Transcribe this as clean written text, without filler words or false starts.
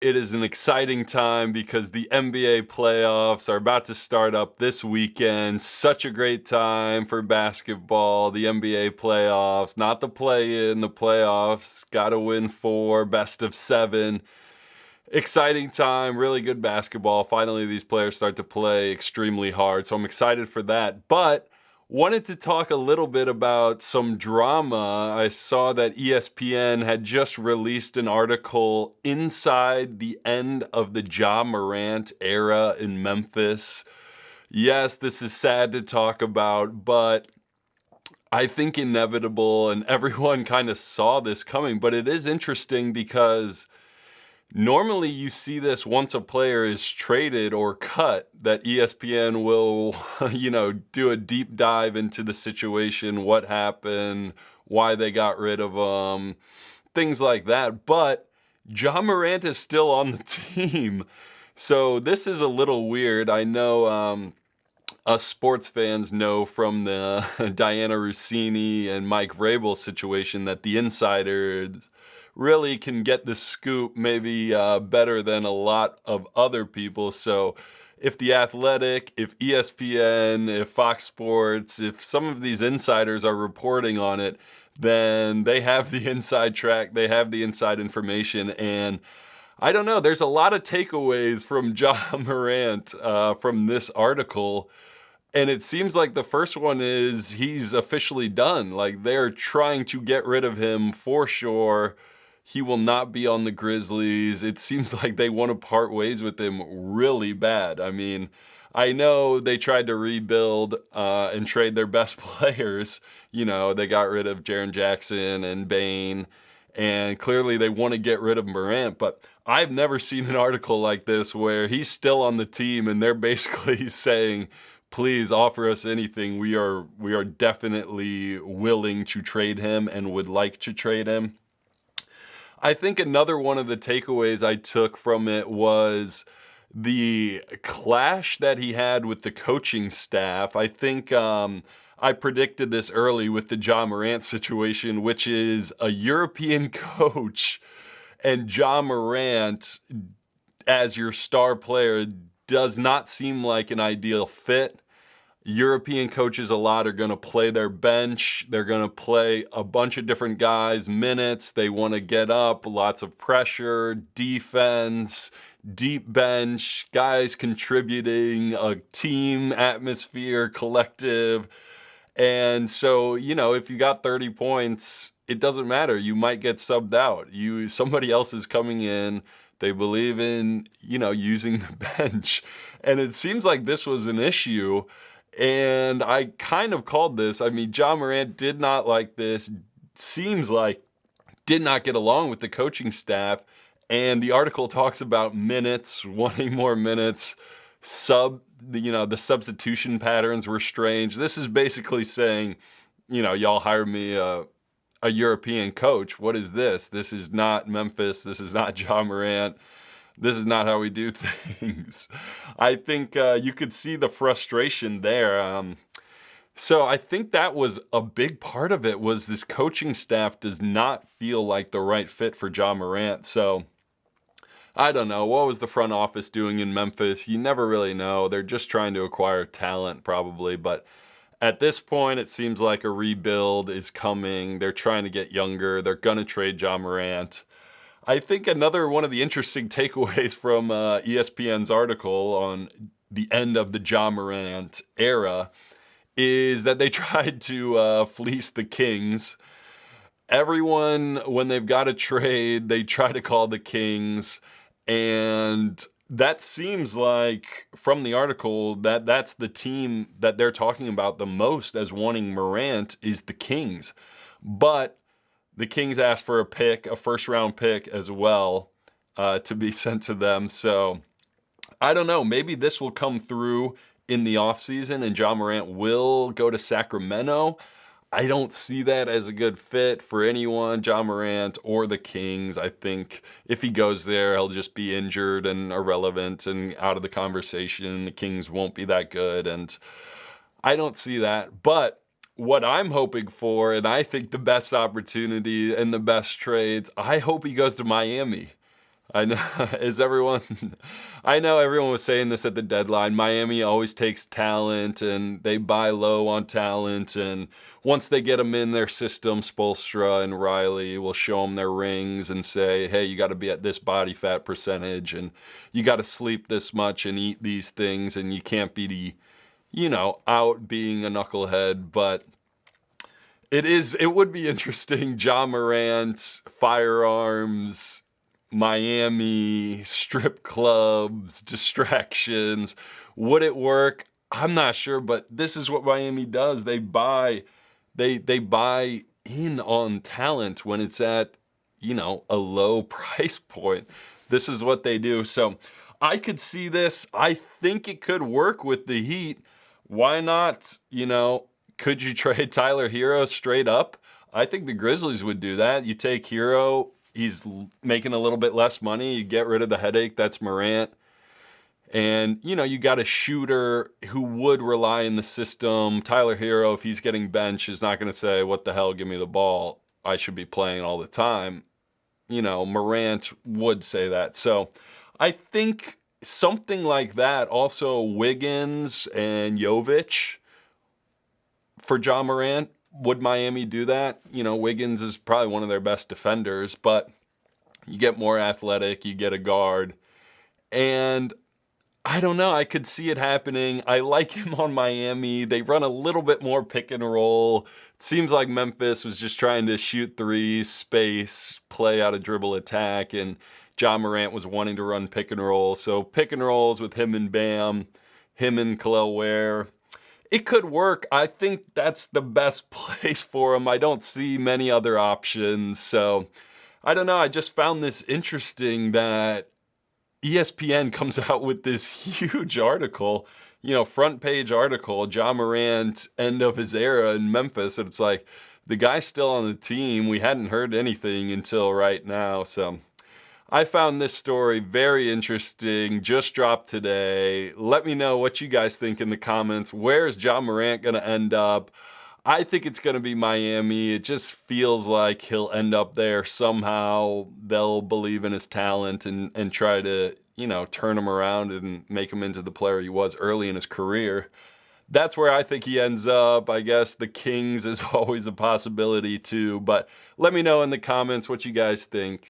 It is an exciting time because the NBA playoffs are about to start up this weekend. Such a great time for basketball, the NBA playoffs, not the play-in, the playoffs. Got to win four, best of seven. Exciting time, really good basketball. Finally, these players start to play extremely hard, so I'm excited for that. But wanted to talk a little bit about some drama. I saw that ESPN had just released an article inside the end of the Ja Morant era in Memphis. Yes, this is sad to talk about, but I think inevitable, and everyone kind of saw this coming. But it is interesting because normally you see this once a player is traded or cut, that ESPN will, do a deep dive into the situation, what happened, why they got rid of them, things like that. But Ja Morant is still on the team. So this is a little weird. I know us sports fans know from the Diana Rossini and Mike Vrabel situation that the insiders really can get the scoop maybe better than a lot of other people. So if The Athletic, if ESPN, if Fox Sports, if some of these insiders are reporting on it, then they have the inside track, they have the inside information, and I don't know. There's a lot of takeaways from Ja Morant from this article. And it seems like the first one is he's officially done. Like they're trying to get rid of him for sure. He will not be on the Grizzlies. It seems like they want to part ways with him really bad. I mean, I know they tried to rebuild and trade their best players. They got rid of Jaren Jackson and Bane, and clearly they want to get rid of Morant. But I've never seen an article like this where he's still on the team and they're basically saying, please offer us anything. We are definitely willing to trade him and would like to trade him. I think another one of the takeaways I took from it was the clash that he had with the coaching staff. I think I predicted this early with the Ja Morant situation, which is a European coach and Ja Morant as your star player does not seem like an ideal fit. European coaches a lot are going to play their bench. They're going to play a bunch of different guys minutes. They want to get up, lots of pressure, defense, deep bench, guys contributing, a team atmosphere, collective. And so, if you got 30 points, it doesn't matter. You might get subbed out. Somebody else is coming in. They believe in, using the bench. And it seems like this was an issue. And I kind of called this. I mean, Ja Morant did not like this. Seems like did not get along with the coaching staff. And the article talks about minutes, wanting more minutes, the substitution patterns were strange. This is basically saying, y'all hired me a European coach. What is this? This is not Memphis. This is not Ja Morant. This is not how we do things. I think you could see the frustration there. So I think that was a big part of it, was this coaching staff does not feel like the right fit for Ja Morant. So I don't know. What was the front office doing in Memphis? You never really know. They're just trying to acquire talent probably. But at this point, it seems like a rebuild is coming. They're trying to get younger. They're going to trade Ja Morant. I think another one of the interesting takeaways from ESPN's article on the end of the Ja Morant era is that they tried to fleece the Kings. Everyone, when they've got a trade, they try to call the Kings. And that seems like, from the article, that's the team that they're talking about the most as wanting Morant is the Kings. But the Kings asked for a first-round pick as well, to be sent to them. So I don't know. Maybe this will come through in the offseason and Ja Morant will go to Sacramento. I don't see that as a good fit for anyone, Ja Morant or the Kings. I think if he goes there, he'll just be injured and irrelevant and out of the conversation. The Kings won't be that good, and I don't see that. But what I'm hoping for, and I think the best opportunity and the best trades, I hope he goes to Miami. I know. Is everyone? I know everyone was saying this at the deadline. Miami always takes talent and they buy low on talent. And once they get them in their system, Spoelstra and Riley will show them their rings and say, hey, you got to be at this body fat percentage and you got to sleep this much and eat these things. And you can't be, out being a knucklehead. But it would be interesting. Ja Morant, firearms, Miami, strip clubs, distractions. Would it work? I'm not sure, but this is what Miami does. They buy in on talent when it's at, a low price point. This is what they do. So I could see this. I think it could work with the Heat. Why not? Could you trade Tyler Herro straight up? I think the Grizzlies would do that. You take Herro, he's making a little bit less money. You get rid of the headache. That's Morant. And, you got a shooter who would rely in the system. Tyler Herro, if he's getting benched, is not going to say, what the hell, give me the ball. I should be playing all the time. Morant would say that. So I think something like that. Also, Wiggins and Jovic for Ja Morant. Would Miami do that? Wiggins is probably one of their best defenders, but you get more athletic, you get a guard. And I don't know. I could see it happening. I like him on Miami. They run a little bit more pick and roll. It seems like Memphis was just trying to shoot threes, space, play out a dribble attack, and Ja Morant was wanting to run pick and roll. So pick and rolls with him and Bam, him and Khalil Ware. It could work. I think that's the best place for him. I don't see many other options. So I don't know. I just found this interesting that ESPN comes out with this huge article, front page article, Ja Morant, end of his era in Memphis. And it's like, the guy's still on the team. We hadn't heard anything until right now. So I found this story very interesting, just dropped today. Let me know what you guys think in the comments. Where is Ja Morant going to end up? I think it's going to be Miami. It just feels like he'll end up there somehow. They'll believe in his talent and try to, turn him around and make him into the player he was early in his career. That's where I think he ends up. I guess the Kings is always a possibility too. But let me know in the comments what you guys think.